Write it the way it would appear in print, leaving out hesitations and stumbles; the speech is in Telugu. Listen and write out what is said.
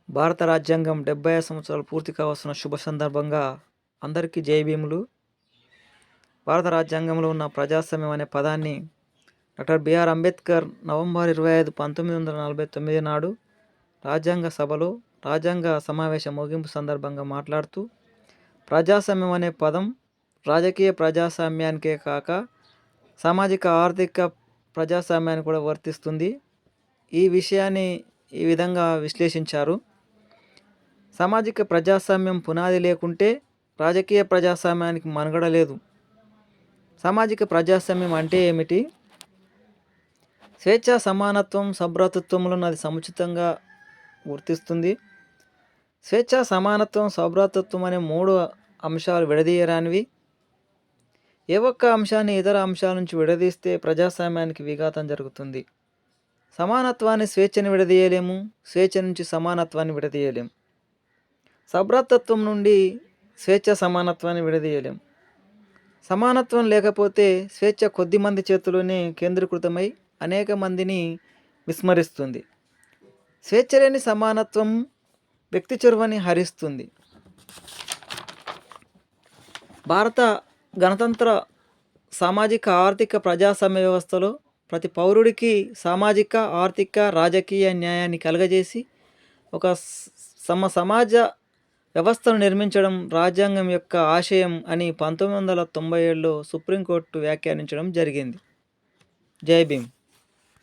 భారత రాజ్యాంగం 75 సంవత్సరాలు పూర్తి కావస్తున్న శుభ సందర్భంగా అందరికీ జై భీములు. భారత రాజ్యాంగంలో ఉన్న ప్రజాస్వామ్యం అనే పదాన్ని డాక్టర్ బిఆర్ అంబేద్కర్ నవంబర్ 25, 1949 నాడు రాజ్యాంగ సభలో రాజ్యాంగ సమావేశం ముగింపు సందర్భంగా మాట్లాడుతూ, ప్రజాస్వామ్యం అనే పదం రాజకీయ ప్రజాస్వామ్యానికే కాక సామాజిక ఆర్థిక ప్రజాస్వామ్యానికి కూడా వర్తిస్తుంది. ఈ విషయాన్ని ఈ విధంగా విశ్లేషించారు. సామాజిక ప్రజాస్వామ్యం పునాది లేకుంటే రాజకీయ ప్రజాస్వామ్యానికి మనుగడ లేదు. సామాజిక ప్రజాస్వామ్యం అంటే ఏమిటి? స్వేచ్ఛ, సమానత్వం, సభ్రాతృత్వములను అది సముచితంగా గుర్తిస్తుంది. స్వేచ్ఛ, సమానత్వం, సభ్రాతృత్వం అనే 3 అంశాలు విడదీయరానివి. ఏ ఒక్క అంశాన్ని ఇతర అంశాల నుంచి విడదీస్తే ప్రజాస్వామ్యానికి విఘాతం జరుగుతుంది. సమానత్వాన్ని స్వేచ్ఛని విడదీయలేము, స్వేచ్ఛ నుంచి సమానత్వాన్ని విడదీయలేము. సభ్రాతృత్వం నుండి స్వేచ్ఛ, సమానత్వాన్ని విడదీయలేం. సమానత్వం లేకపోతే స్వేచ్ఛ కొద్ది మంది చేతుల్లోనే కేంద్రీకృతమై అనేక మందిని విస్మరిస్తుంది. స్వేచ్ఛ లేని సమానత్వం వ్యక్తి చొరవని హరిస్తుంది. భారత గణతంత్ర సామాజిక ఆర్థిక ప్రజాస్వామ్య వ్యవస్థలో ప్రతి పౌరుడికి సామాజిక, ఆర్థిక, రాజకీయ న్యాయాన్ని కలుగజేసి ఒక సమాజ వ్యవస్థను నిర్మించడం రాజ్యాంగం యొక్క ఆశయం అని 1997లో సుప్రీంకోర్టు వ్యాఖ్యానించడం జరిగింది. జై భీమ్.